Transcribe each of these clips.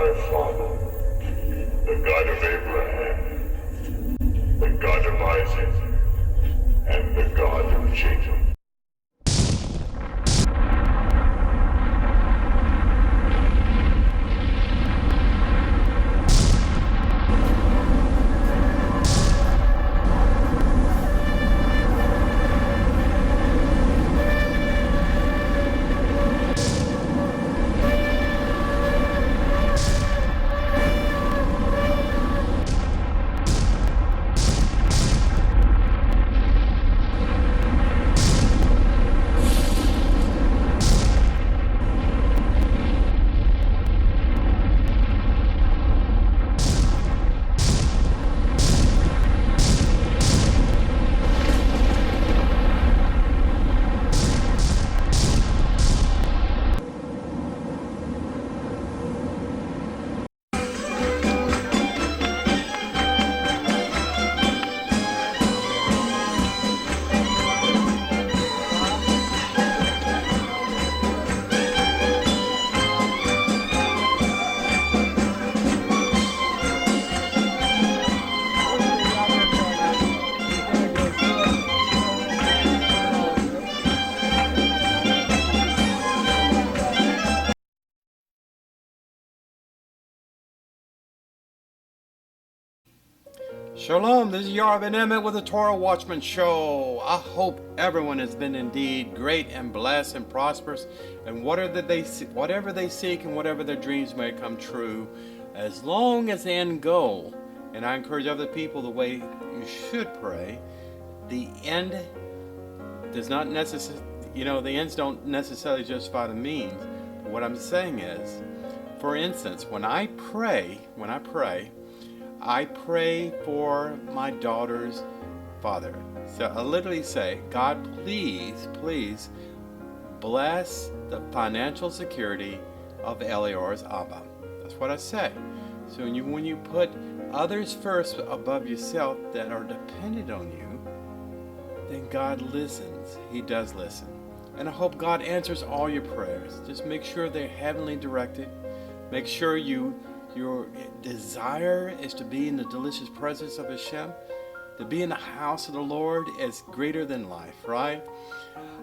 thy father, the God of Abraham, the God of Isaac, and the God of Jacob. Shalom, this is ben-Emmett with the Torah Watchman show. I hope everyone has been indeed great and blessed and prosperous, and whatever they seek and whatever their dreams may come true, as long as the end goal. And I encourage other people the way you should pray. The end does not necessarily, the ends don't necessarily justify the means. But what I'm saying is, for instance, when I pray, I pray for my daughter's father. So I literally say, God, please bless the financial security of Elior's Abba. That's what I say. So when you put others first above yourself that are dependent on you, then God listens. He does listen. And I hope God answers all your prayers. Just make sure they're heavenly directed. Make sure your desire is to be in the delicious presence of Hashem. To be in the house of the Lord is greater than life, right?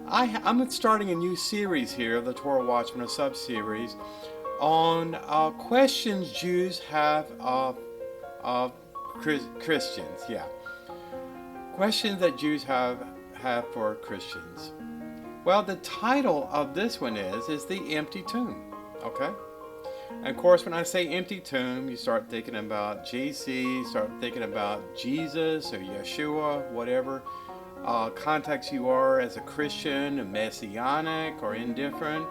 I'm starting a new series here, the Torah Watchman, a sub-series, on questions Jews have of Christians. Yeah. Questions that Jews have for Christians. Well, the title of this one is The Empty Tomb. Okay? And of course, when I say empty tomb, you start thinking about JC, start thinking about Jesus or Yeshua, whatever context you are as a Christian, messianic or indifferent.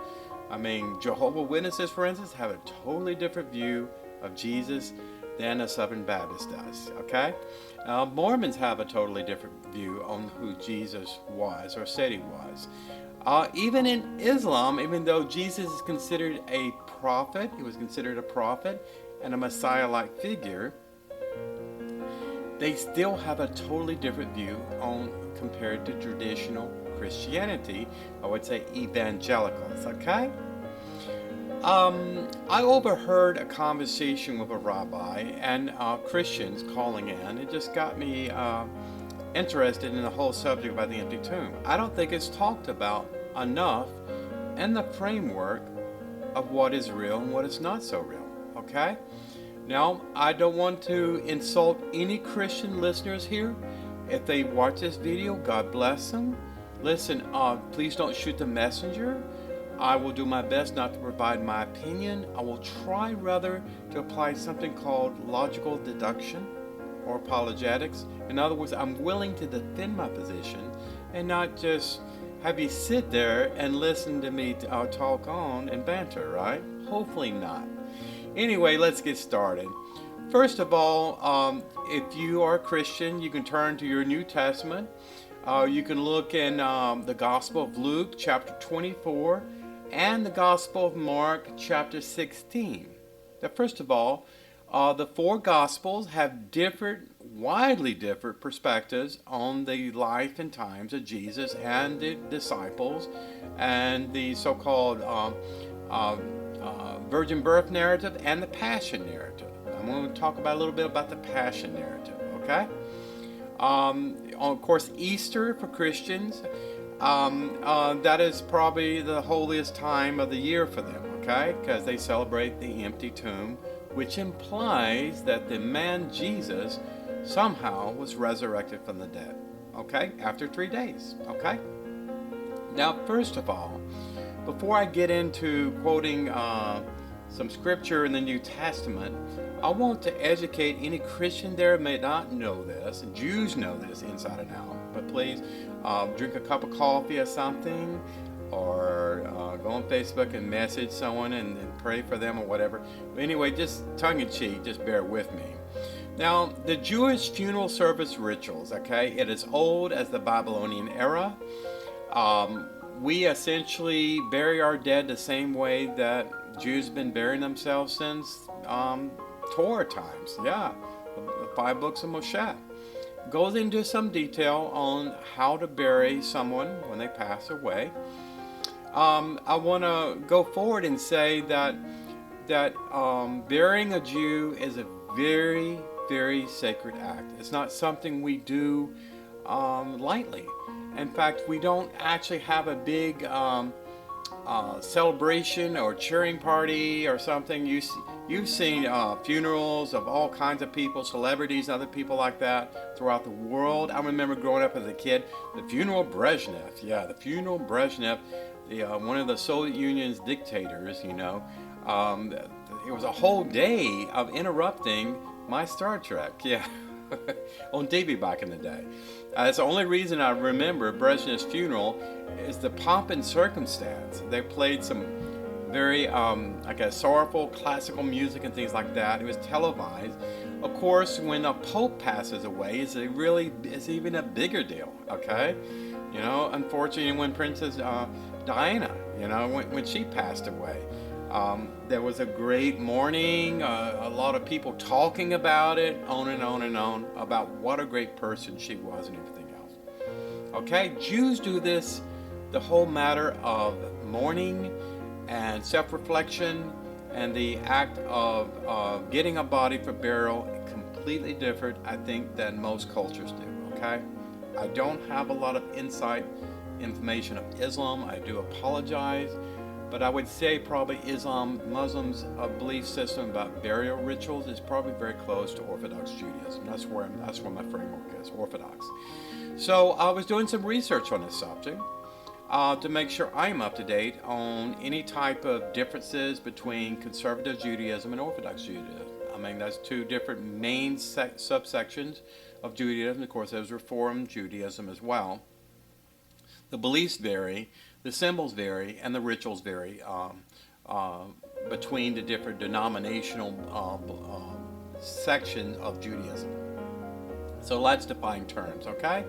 I mean, Jehovah's Witnesses, for instance, have a totally different view of Jesus than a Southern Baptist does, okay? Mormons have a totally different view on who Jesus was or said he was. Even in Islam, even though Jesus is considered a prophet, he was considered a prophet and a Messiah-like figure, they still have a totally different view compared to traditional Christianity. I would say evangelicals, okay? I overheard a conversation with a rabbi and Christians calling in. It just got me interested in the whole subject about the empty tomb. I don't think it's talked about enough in the framework of what is real and what is not so real, okay? Now, I don't want to insult any Christian listeners here. If they watch this video, God bless them. Listen, please don't shoot the messenger. I will do my best not to provide my opinion. I will try rather to apply something called logical deduction or apologetics. In other words, I'm willing to defend my position and not just have you sit there and listen to me talk on and banter, right? Hopefully not. Anyway, let's get started. First of all, if you are a Christian, you can turn to your New Testament. You can look in the Gospel of Luke, chapter 24, and the Gospel of Mark, chapter 16. Now, first of all, the four Gospels have widely different perspectives on the life and times of Jesus and the disciples and the so-called virgin birth narrative and the passion narrative. I'm going to talk about a little bit about the passion narrative, okay? Of course, Easter for Christians, that is probably the holiest time of the year for them, okay? Because they celebrate the empty tomb, which implies that the man Jesus somehow was resurrected from the dead, okay? After 3 days, okay? Now, first of all, before I get into quoting some scripture in the New Testament, I want to educate any Christian there may not know this. Jews know this inside and out. But please drink a cup of coffee or something, or go on Facebook and message someone and pray for them or whatever. But anyway, just tongue in cheek, just bear with me. Now, the Jewish funeral service rituals, okay, it is old as the Babylonian era. We essentially bury our dead the same way that Jews have been burying themselves since Torah times. Yeah, the 5 books of Moshe. Goes into some detail on how to bury someone when they pass away. I want to go forward and say that burying a Jew is a very, very sacred act. It's not something we do lightly. In fact, we don't actually have a big celebration or cheering party or something. You've seen funerals of all kinds of people, celebrities, other people like that throughout the world. I remember growing up as a kid, the funeral of Brezhnev. Yeah, the funeral of Brezhnev, one of the Soviet Union's dictators, you know. It was a whole day of interrupting my Star Trek. Yeah. On TV back in the day. That's the only reason I remember Brezhnev's funeral is the pomp and circumstance. They played some very, sorrowful classical music and things like that. It was televised. Of course, when a pope passes away, it's even a bigger deal. Okay, you know. Unfortunately, when Princess Diana, you know, when she passed away. There was a great mourning, a lot of people talking about it, on and on and on, about what a great person she was and everything else. Okay, Jews do this, the whole matter of mourning and self-reflection and the act of getting a body for burial completely different, I think, than most cultures do, okay? I don't have a lot of information of Islam. I do apologize. But I would say probably Muslims' belief system about burial rituals is probably very close to Orthodox Judaism. That's where my framework is, Orthodox. So I was doing some research on this subject to make sure I'm up to date on any type of differences between conservative Judaism and Orthodox Judaism. I mean, that's 2 different main subsections of Judaism. Of course, there's Reform Judaism as well. The beliefs vary. The symbols vary and the rituals vary between the different denominational sections of Judaism. So let's define terms, okay?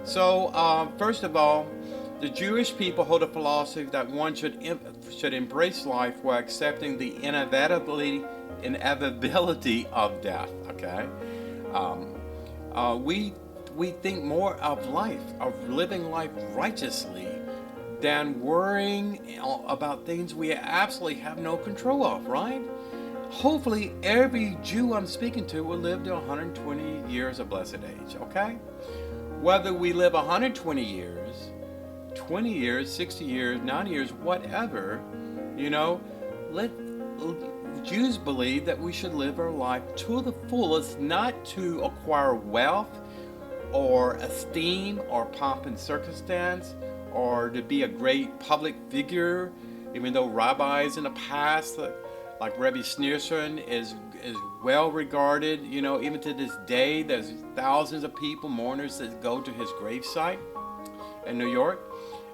So first of all, the Jewish people hold a philosophy that one should embrace life while accepting the inevitability of death, okay? We think more of life, of living life righteously, than worrying about things we absolutely have no control of, right? Hopefully, every Jew I'm speaking to will live to 120 years of blessed age, okay? Whether we live 120 years, 20 years, 60 years, 90 years, whatever, you know, Jews believe that we should live our life to the fullest, not to acquire wealth or esteem or pomp and circumstance, or to be a great public figure, even though rabbis in the past, like Rabbi Schneerson, is well regarded. You know, even to this day, there's thousands of people, mourners, that go to his gravesite in New York.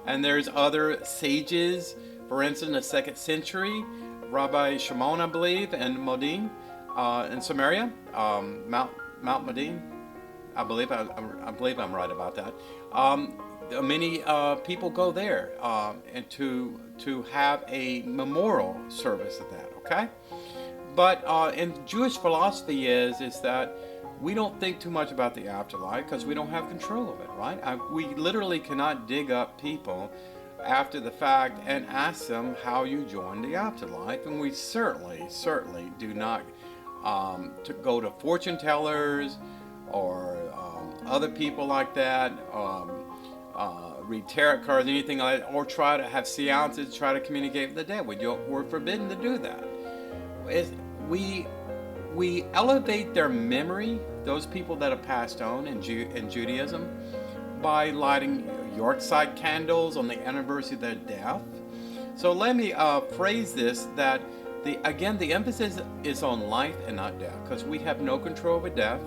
And there's other sages, for instance, in the 2nd century, Rabbi Shimon, I believe, and Modin in Samaria, Mount Modin. I believe I'm right about that. Many people go there and to have a memorial service of that. Okay, but in Jewish philosophy is that we don't think too much about the afterlife because we don't have control of it, right? We literally cannot dig up people after the fact and ask them how you joined the afterlife. And we certainly do not to go to fortune tellers or other people like that, read tarot cards, anything like that, or try to have seances, try to communicate with the dead. We're forbidden to do that. We elevate their memory, those people that have passed on in Judaism, by lighting Yorkshire candles on the anniversary of their death. So let me phrase this, that the emphasis is on life and not death, because we have no control over death.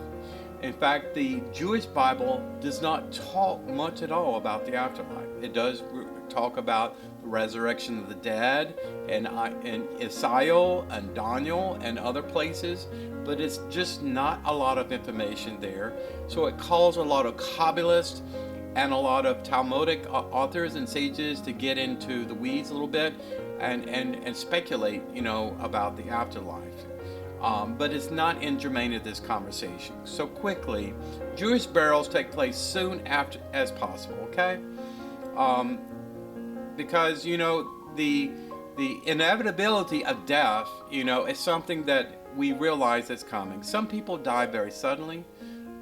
In fact, the Jewish Bible does not talk much at all about the afterlife. It does talk about the resurrection of the dead and Isaiah and Daniel and other places, but it's just not a lot of information there. So it calls a lot of Kabbalists and a lot of Talmudic authors and sages to get into the weeds a little bit and speculate, about the afterlife. But it's not germane to this conversation. So quickly, Jewish burials take place soon after as possible, okay? Because, the inevitability of death, is something that we realize is coming. Some people die very suddenly.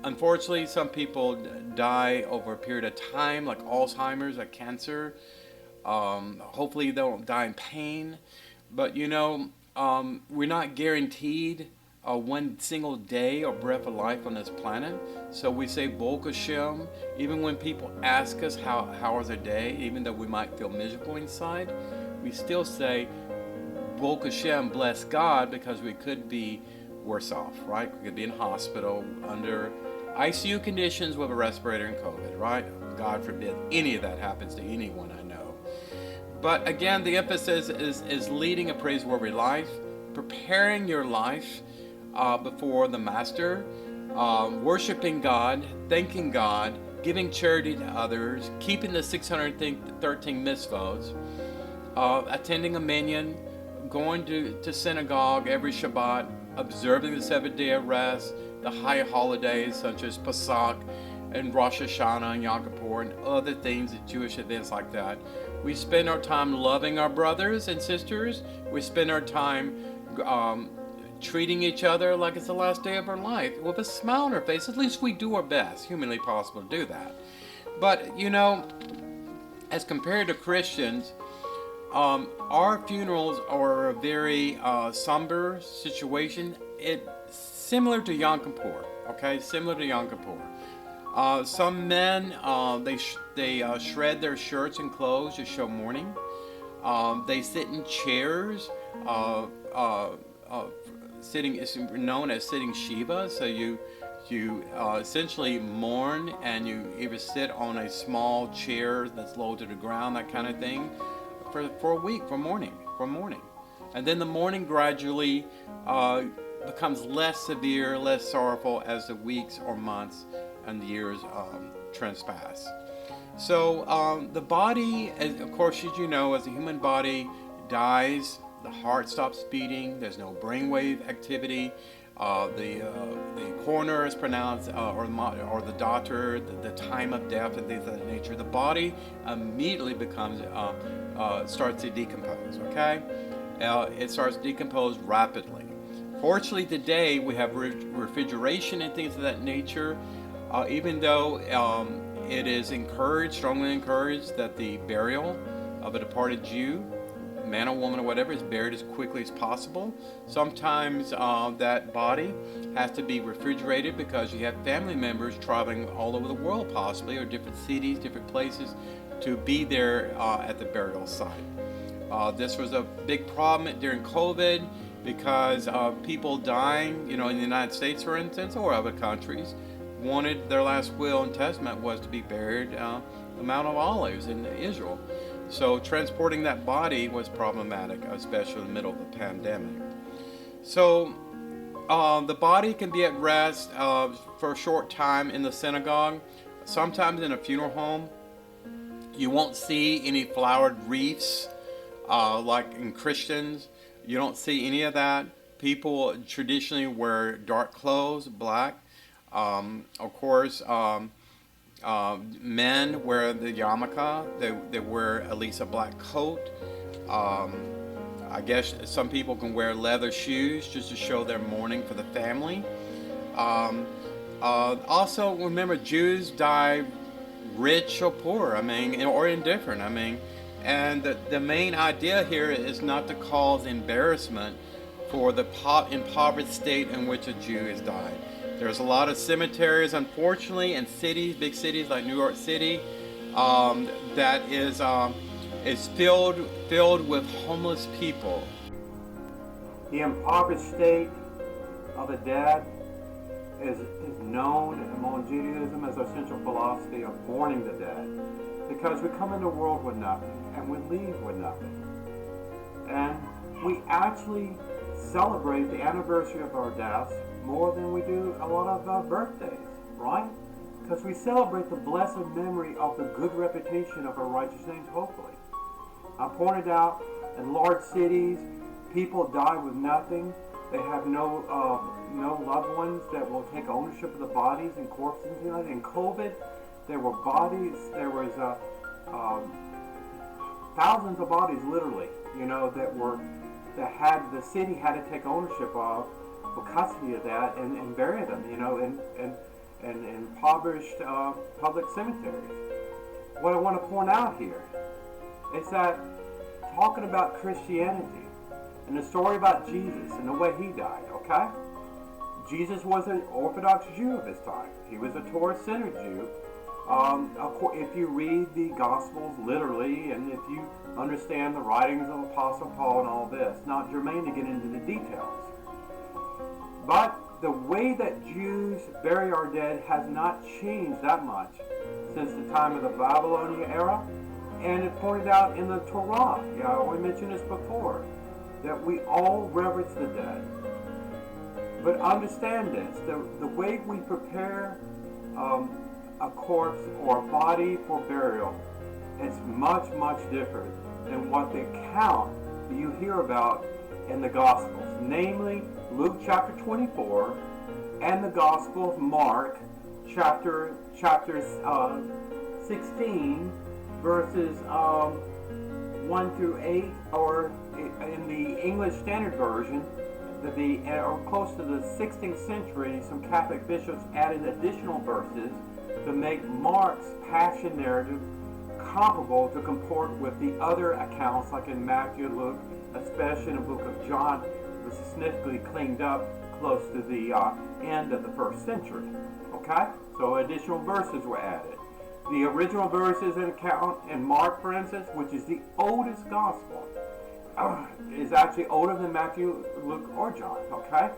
Unfortunately, some people die over a period of time, like Alzheimer's or cancer. Hopefully they don't die in pain. But, we're not guaranteed one single day or breath of life on this planet. So we say Baruch Hashem. Even when people ask us how was their day, even though we might feel miserable inside, we still say Baruch Hashem, bless God, because we could be worse off, right? We could be in hospital under ICU conditions with a respirator and COVID, right? God forbid any of that happens to anyone I know. But again, the emphasis is leading a praiseworthy life, preparing your life before the Master, worshiping God, thanking God, giving charity to others, keeping the 613 mitzvot, attending a minyan, going to synagogue every Shabbat, observing the 7th day of rest, the high holidays such as Pesach and Rosh Hashanah and Yom Kippur and other things, Jewish events like that. We spend our time loving our brothers and sisters. We spend our time treating each other like it's the last day of our life with a smile on our face. At least we do our best, humanly possible, to do that. But, as compared to Christians, our funerals are a very somber situation. It's similar to Yom Kippur, okay? Similar to Yom Kippur. Some men, they shred their shirts and clothes to show mourning. They sit in chairs, sitting is known as sitting Shiva. So you essentially mourn, and you either sit on a small chair that's low to the ground, that kind of thing, for a week, for mourning. And then the mourning gradually becomes less severe, less sorrowful as the weeks or months and years transpass. So the body, of course, as you know, as the human body dies, the heart stops beating. There's no brainwave activity. The coroner is pronounced, or the doctor, the time of death and things of that nature. The body immediately becomes starts to decompose. Okay, it starts to decompose rapidly. Fortunately, today we have refrigeration and things of that nature. Even though it is strongly encouraged, that the burial of a departed Jew, man or woman or whatever, is buried as quickly as possible. Sometimes that body has to be refrigerated because you have family members traveling all over the world, possibly, or different cities, different places, to be there at the burial site. This was a big problem during COVID because people dying, in the United States, for instance, or other countries, wanted their last will and testament was to be buried the Mount of Olives in Israel. So transporting that body was problematic, especially in the middle of the pandemic. So the body can be at rest for a short time in the synagogue. Sometimes in a funeral home, you won't see any flowered wreaths like in Christians. You don't see any of that. People traditionally wear dark clothes, black. Of course, Men wear the yarmulke. They wear at least a black coat. Um, I guess some people can wear leather shoes just to show their mourning for the family. Um, Also, remember, Jews die rich or poor, I mean, or indifferent, I mean. And the main idea here is not to cause embarrassment for the impoverished state in which a Jew has died. There's a lot of cemeteries, unfortunately, in cities, big cities like New York City, that is filled with homeless people. The impoverished state of the dead is known among Judaism as our central philosophy of mourning the dead, because we come into the world with nothing and we leave with nothing. And we actually celebrate the anniversary of our deaths more than we do a lot of our birthdays, right? Because we celebrate the blessed memory of the good reputation of our righteous names, hopefully. I pointed out in large cities, people die with nothing. They have no loved ones that will take ownership of the bodies and corpses. You know, in COVID, there were bodies. There was thousands of bodies, literally. You know, that the city had to take ownership of, for custody of that, and bury them. You know, in impoverished public cemeteries. What I want to point out here is that talking about Christianity and the story about Jesus and the way he died, okay? Jesus was an Orthodox Jew of his time. He was a Torah-centered Jew. If you read the Gospels literally, and if you understand the writings of Apostle Paul and all this, not germane to get into the details. But the way that Jews bury our dead has not changed that much since the time of the Babylonian era. And it pointed out in the Torah, I already mentioned this before, that we all reverence the dead. But understand this, the way we prepare a corpse or a body for burial, it's much, much different than what the account that you hear about in the Gospels. Namely, Luke chapter 24 and the Gospel of Mark chapter 16 verses 1 through 8, or in the English Standard Version, or close to the 16th century, some Catholic bishops added additional verses to make Mark's passion narrative comparable to comport with the other accounts, like in Matthew, Luke, especially in the book of John, was significantly cleaned up close to the end of the first century. Okay? So additional verses were added. The original verses and account in Mark, for instance, which is the oldest gospel, is actually older than Matthew, Luke, or John, okay?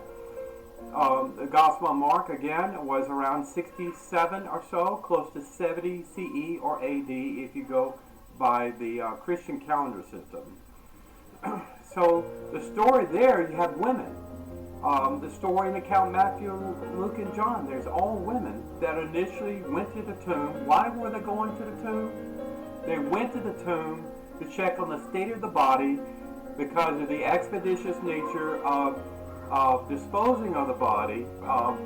The Gospel of Mark, again, was around 67 or so, close to 70 CE or AD if you go by the Christian calendar system. So the story there, you have women. The story in the account Matthew, Luke, and John, there's all women that initially went to the tomb. Why were they going to the tomb? They went to the tomb to check on the state of the body because of the expeditious nature of disposing of the body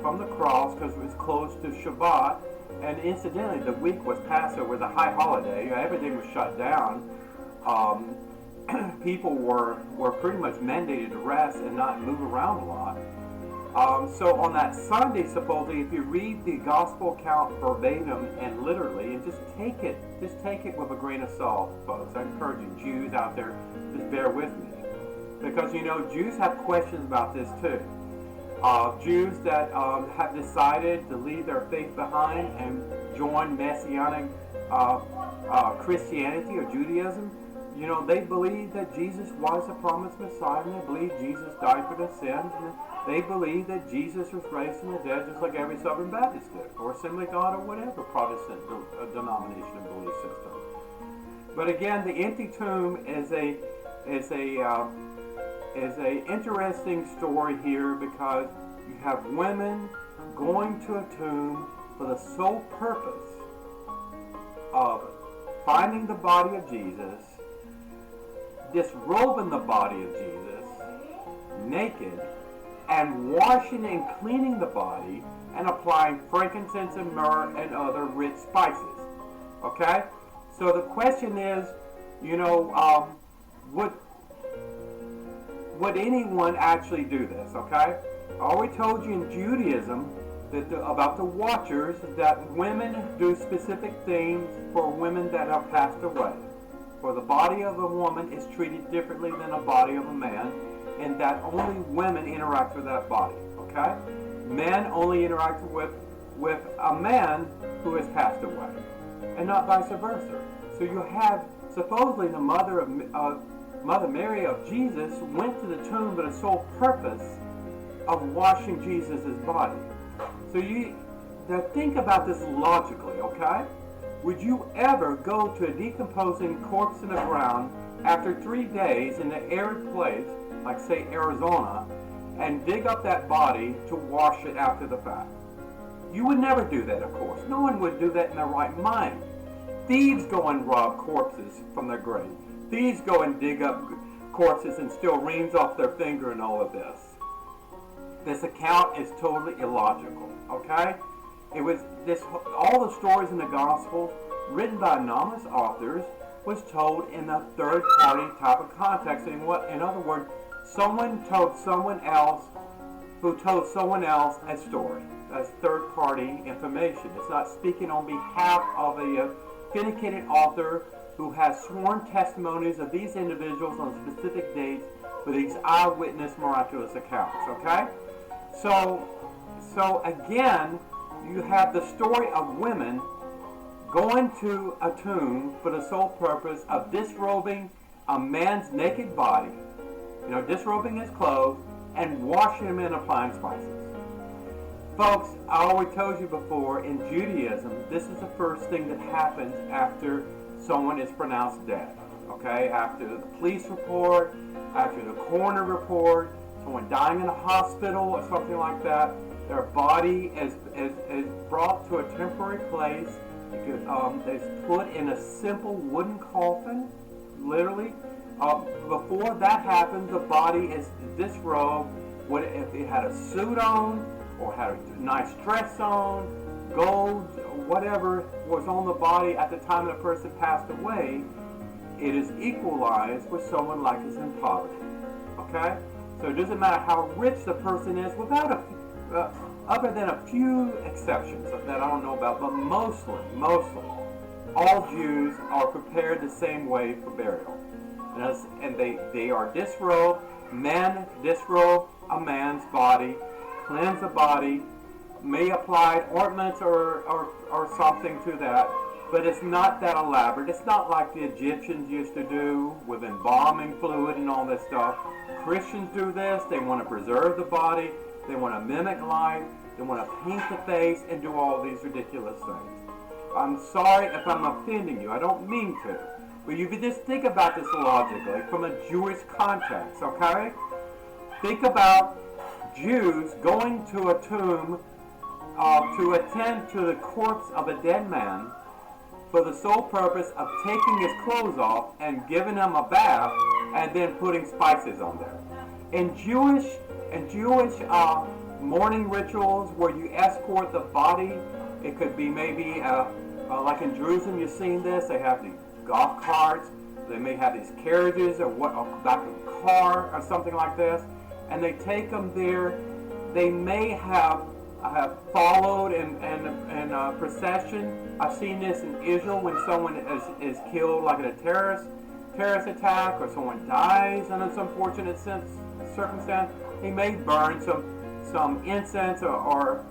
from the cross, because it was close to Shabbat. And incidentally, the week was Passover, the high holiday. Everything was shut down. People were pretty much mandated to rest and not move around a lot. So on that Sunday, supposedly, if you read the gospel account verbatim and literally, and just take it with a grain of salt, folks. I encourage you, Jews out there, just bear with me. Because, you know, Jews have questions about this too. Jews that have decided to leave their faith behind and join Messianic Christianity or Judaism, you know, they believe that Jesus was a promised Messiah, and they believe Jesus died for their sins, and they believe that Jesus was raised from the dead, just like every Southern Baptist did, or Assembly of God, or whatever Protestant denomination and belief system. But again, the empty tomb is a interesting story here, because you have women going to a tomb for the sole purpose of finding the body of Jesus, disrobing the body of Jesus naked, and washing and cleaning the body and applying frankincense and myrrh and other rich spices. Okay? So the question is, would anyone actually do this? Okay? I already told you in Judaism that about the Watchers that women do specific things for women that have passed away. For the body of a woman is treated differently than a body of a man, and that only women interact with that body. Okay? Men only interact with a man who has passed away, and not vice versa. So you have supposedly the Mother Mary of Jesus went to the tomb for the sole purpose of washing Jesus' body. So now think about this logically, okay? Would you ever go to a decomposing corpse in the ground after 3 days in an arid place, like say Arizona, and dig up that body to wash it after the fact? You would never do that, of course. No one would do that in their right mind. Thieves go and rob corpses from their grave. Thieves go and dig up corpses and steal rings off their finger and all of this. This account is totally illogical, okay? It was all the stories in the Gospels written by anonymous authors was told in a third-party type of context. In other words, someone told someone else who told someone else a story. That's third-party information. It's not speaking on behalf of a authenticated author who has sworn testimonies of these individuals on specific dates with these eyewitness miraculous accounts, okay? So again, you have the story of women going to a tomb for the sole purpose of disrobing a man's naked body, disrobing his clothes, and washing him and applying spices. Folks, I already told you before, in Judaism, this is the first thing that happens after someone is pronounced dead. Okay? After the police report, after the coroner report, someone dying in a hospital or something like that, their body is brought to a temporary place. It's put in a simple wooden coffin, literally. Before that happens, the body is disrobed. If it had a suit on, or had a nice dress on, gold, whatever was on the body at the time the person passed away, it is equalized with someone like is in poverty. Okay? So it doesn't matter how rich the person is, without other than a few exceptions that I don't know about, but mostly, all Jews are prepared the same way for burial. And they are disrobed. Men disrobe a man's body, cleanse the body, may apply ointments or something to that, but it's not that elaborate. It's not like the Egyptians used to do with embalming fluid and all this stuff. Christians do this. They want to preserve the body. They want to mimic life. They want to paint the face and do all these ridiculous things. I'm sorry if I'm offending you. I don't mean to. But you can just think about this logically from a Jewish context, okay? Think about Jews going to a tomb to attend to the corpse of a dead man for the sole purpose of taking his clothes off and giving him a bath and then putting spices on there. In Jewish mourning rituals where you escort the body, it could be maybe like in Jerusalem you've seen this, they have the golf carts, they may have these carriages or back of a car or something like this, and they take them there. They may have followed in procession. I've seen this in Israel when someone is killed like in a terrorist attack, or someone dies in some unfortunate circumstance. They may burn some incense or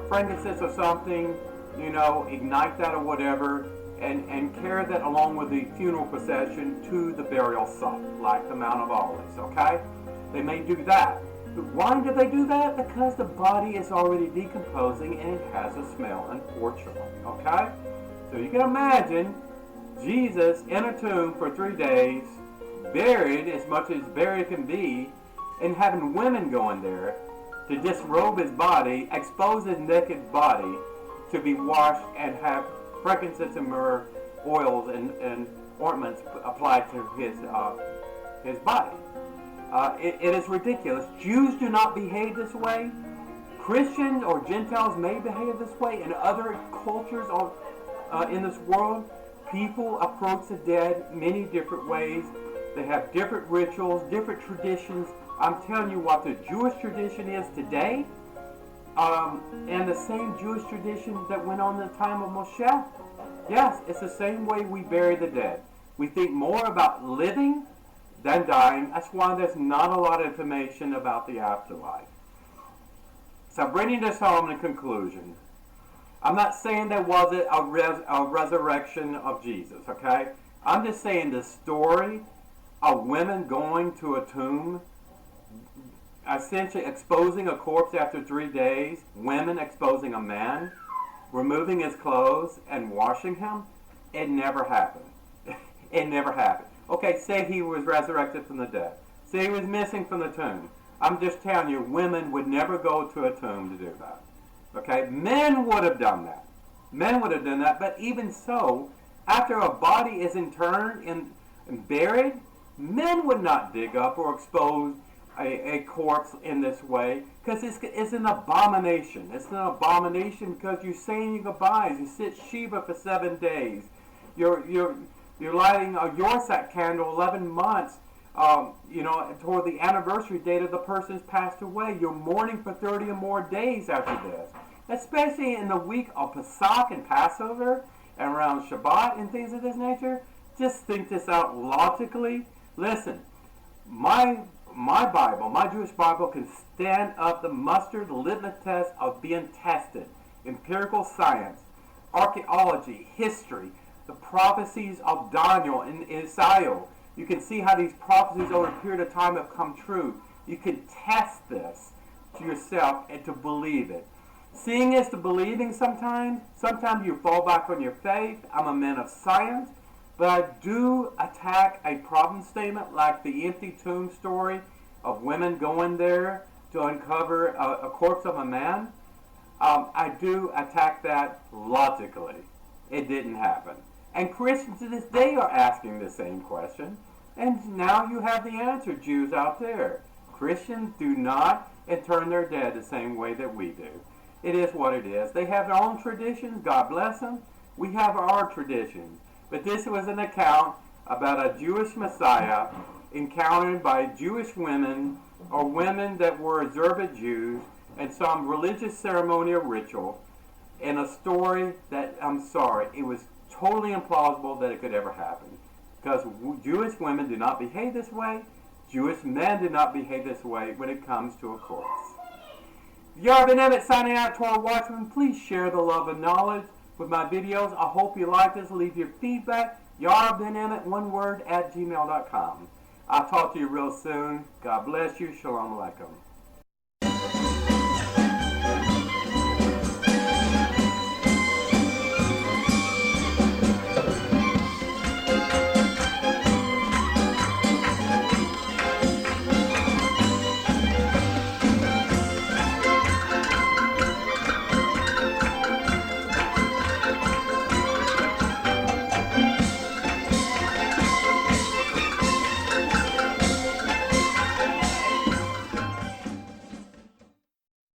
frankincense or something, ignite that or whatever, and carry that along with the funeral procession to the burial site, like the Mount of Olives, okay? They may do that. But why do they do that? Because the body is already decomposing and it has a smell, unfortunately, okay? So you can imagine Jesus in a tomb for 3 days, buried as much as buried can be, and having women go in there to disrobe his body, expose his naked body to be washed and have frankincense and myrrh, oils and ointments applied to his body. It is ridiculous. Jews do not behave this way. Christians or Gentiles may behave this way. In other cultures in this world, people approach the dead many different ways. They have different rituals, different traditions. I'm telling you what the Jewish tradition is today, and the same Jewish tradition that went on in the time of Moshe. Yes, it's the same way we bury the dead. We think more about living than dying. That's why there's not a lot of information about the afterlife. So bringing this home in conclusion, I'm not saying there wasn't a resurrection of Jesus, okay? I'm just saying the story of women going to a tomb, essentially exposing a corpse after 3 days, women exposing a man, removing his clothes and washing him, it never happened. It never happened. Okay, say he was resurrected from the dead. Say he was missing from the tomb. I'm just telling you, women would never go to a tomb to do that. Okay, men would have done that. Men would have done that, but even so, after a body is interned and buried, men would not dig up or expose a corpse in this way, because it's an abomination. It's an abomination because you're saying your goodbyes. You sit Shiva for 7 days. You're lighting a Yorsak candle 11 months, toward the anniversary date of the person's passed away. You're mourning for 30 or more days after this. Especially in the week of Pesach and Passover and around Shabbat and things of this nature. Just think this out logically. Listen, my Bible, my Jewish Bible, can stand up the muster, the litmus test of being tested. Empirical science, archaeology, history, the prophecies of Daniel and Isaiah. You can see how these prophecies over a period of time have come true. You can test this to yourself and to believe it. Seeing is to believing sometimes. Sometimes you fall back on your faith. I'm a man of science. But I do attack a problem statement like the empty tomb story of women going there to uncover a corpse of a man. I do attack that logically. It didn't happen. And Christians to this day are asking the same question. And now you have the answer, Jews out there. Christians do not intern their dead the same way that we do. It is what it is. They have their own traditions. God bless them. We have our traditions. But this was an account about a Jewish Messiah encountered by Jewish women or women that were observant Jews and some religious ceremony or ritual, in a story that, I'm sorry, it was totally implausible that it could ever happen. Because Jewish women do not behave this way. Jewish men do not behave this way when it comes to a corpse. ben-Emmett signing out, Torah Watchman. Please share the love and knowledge with my videos. I hope you like this. Leave your feedback. ben-Emmett, one word, @gmail.com. I'll talk to you real soon. God bless you. Shalom Aleichem.